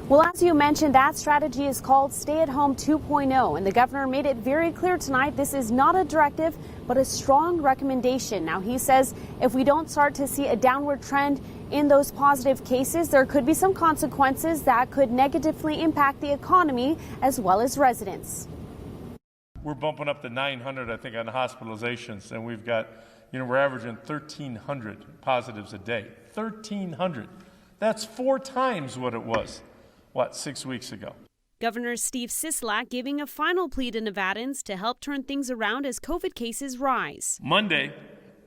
Well, as you mentioned, that strategy is called Stay at Home 2.0, and the governor made it very clear tonight this is not a directive, but a strong recommendation. Now, he says if we don't start to see a downward trend in those positive cases, there could be some consequences that could negatively impact the economy as well as residents. We're bumping up to 900, I think, on hospitalizations, and we've got, we're averaging 1,300 positives a day. 1,300. That's 4 times what it was. 6 weeks ago. Governor Steve Sisolak giving a final plea to Nevadans to help turn things around as COVID cases rise. Monday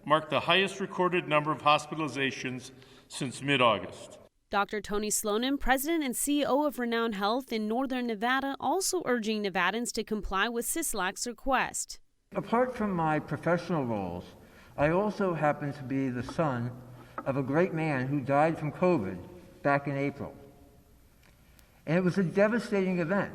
marked the highest recorded number of hospitalizations since mid-August. Dr. Tony Slonin, president and CEO of Renown Health in Northern Nevada, also urging Nevadans to comply with Sisolak's request. Apart from my professional roles, I also happen to be the son of a great man who died from COVID back in April. And it was a devastating event,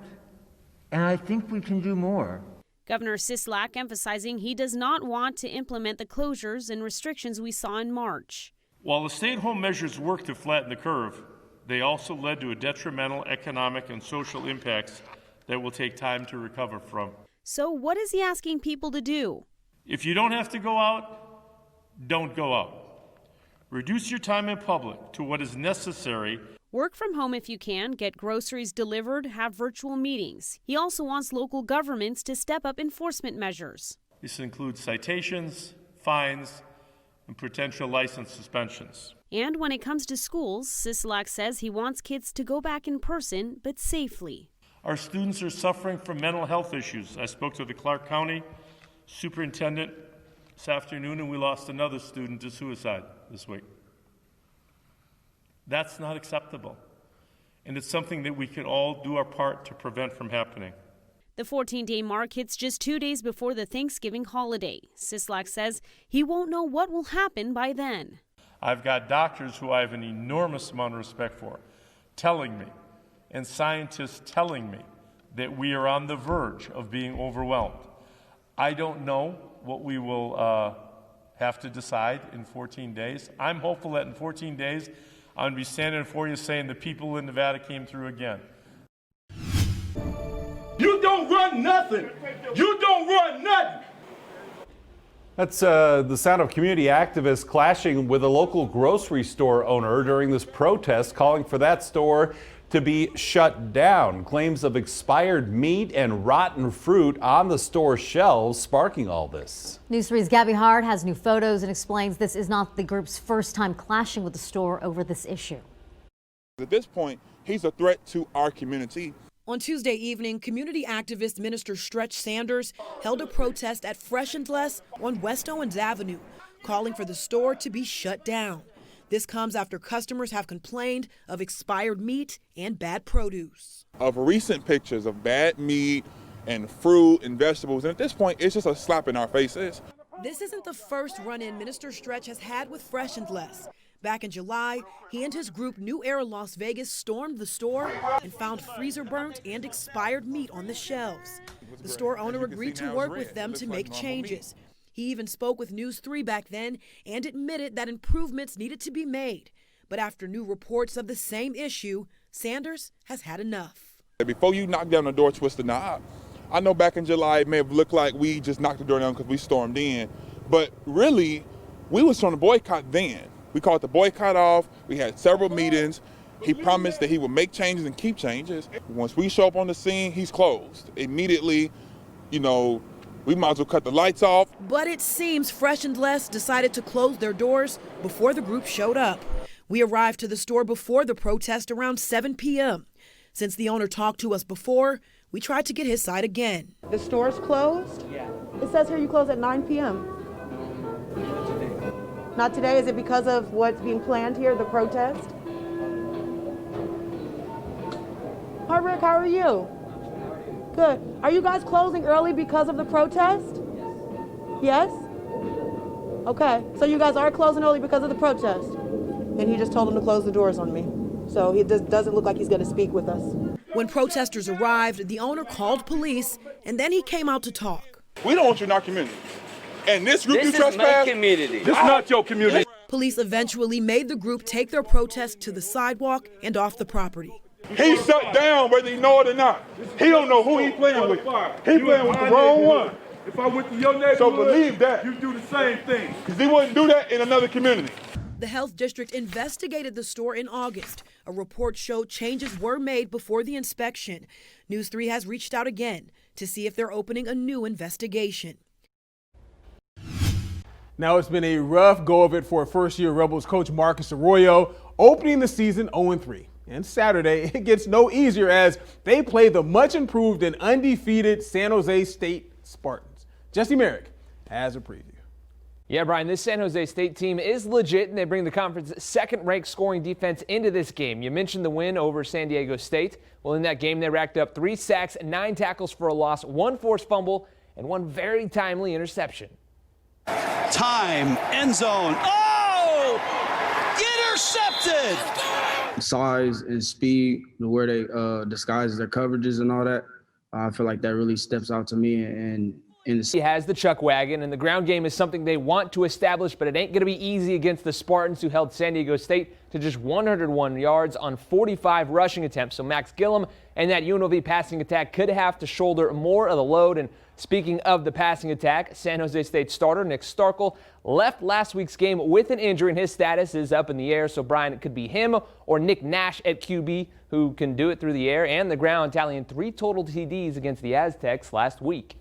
and I think we can do more. Governor Sisolak emphasizing he does not want to implement the closures and restrictions we saw in March. While the stay-at-home measures worked to flatten the curve, they also led to a detrimental economic and social impacts that will take time to recover from. So what is he asking people to do? If you don't have to go out, don't go out. Reduce your time in public to what is necessary. Work from home if you can, get groceries delivered, have virtual meetings. He also wants local governments to step up enforcement measures. This includes citations, fines, and potential license suspensions. And when it comes to schools, Sisolak says he wants kids to go back in person, but safely. Our students are suffering from mental health issues. I spoke to the Clark County superintendent this afternoon, and we lost another student to suicide this week. That's not acceptable, and it's something that we could all do our part to prevent from happening. The 14-day mark hits just 2 days before the Thanksgiving holiday. Sisolak says he won't know what will happen by then. I've got doctors who I have an enormous amount of respect for telling me, and scientists telling me, that we are on the verge of being overwhelmed. I don't know what we will have to decide in 14 days. I'm hopeful that in 14 days, I'm going to be standing for you saying the people in Nevada came through again. You don't run nothing. You don't run nothing. That's the sound of community activists clashing with a local grocery store owner during this protest, calling for that store to be shut down. Claims of expired meat and rotten fruit on the store shelves sparking all this. News 3's Gabby Hart has new photos and explains this is not the group's first time clashing with the store over this issue. At this point, he's a threat to our community. On Tuesday evening, community activist Minister Stretch Sanders held a protest at Fresh and Less on West Owens Avenue, calling for the store to be shut down. This comes after customers have complained of expired meat and bad produce. Of recent pictures of bad meat and fruit and vegetables, and at this point, it's just a slap in our faces. This isn't the first run-in Minister Stretch has had with Fresh and Less. Back in July, he and his group New Era Las Vegas stormed the store and found freezer burnt and expired meat on the shelves. The store owner agreed to work with them to make changes. He even spoke with News 3 back then and admitted that improvements needed to be made. But after new reports of the same issue, Sanders has had enough. Before you knock down the door, twist the knob. I know back in July it may have looked like we just knocked the door down because we stormed in, but really, we was trying to boycott then. We called the boycott off. We had several meetings. He promised that he would make changes and keep changes. Once we show up on the scene, he's closed. Immediately, we might as well cut the lights off. But it seems Fresh and Less decided to close their doors before the group showed up. We arrived to the store before the protest around 7 p.m. Since the owner talked to us before, we tried to get his side again. The store's closed? Yeah. It says here you close at 9 p.m. Not today? Is it because of what's being planned here, the protest? Hi, Rick, how are you? Good. Are you guys closing early because of the protest? Yes? Okay. So you guys are closing early because of the protest? And he just told them to close the doors on me. So he doesn't look like he's going to speak with us. When protesters arrived, the owner called police, and then he came out to talk. We don't want you in our community. And this group this you trespass, is my community. This is not your community. Police eventually made the group take their protest to the sidewalk and off the property. He shut down whether he know it or not. He don't know who he playing with. He playing with the wrong one. If I went to your neighborhood, So believe that. you do the same thing. Because he wouldn't do that in another community. The health district investigated the store in August. A report showed changes were made before the inspection. News 3 has reached out again to see if they're opening a new investigation. Now it's been a rough go of it for first-year Rebels coach Marcus Arroyo, opening the season 0-3. And Saturday, it gets no easier as they play the much-improved and undefeated San Jose State Spartans. Jesse Merrick has a preview. Yeah, Brian, this San Jose State team is legit, and they bring the conference's second-ranked scoring defense into this game. You mentioned the win over San Diego State. Well, in that game, they racked up 3 sacks, 9 tackles for a loss, 1 forced fumble, and 1 very timely interception. Time, end zone. Oh! Intercepted! Size and speed, the way they disguise their coverages and all that, I feel like that really steps out to me. And he has the chuck wagon, and the ground game is something they want to establish, but it ain't going to be easy against the Spartans, who held San Diego State to just 101 yards on 45 rushing attempts. So Max Gillum and that UNLV passing attack could have to shoulder more of the load. And speaking of the passing attack, San Jose State starter Nick Starkel left last week's game with an injury, and his status is up in the air. So, Brian, it could be him or Nick Nash at QB who can do it through the air and the ground, tallying 3 total TDs against the Aztecs last week.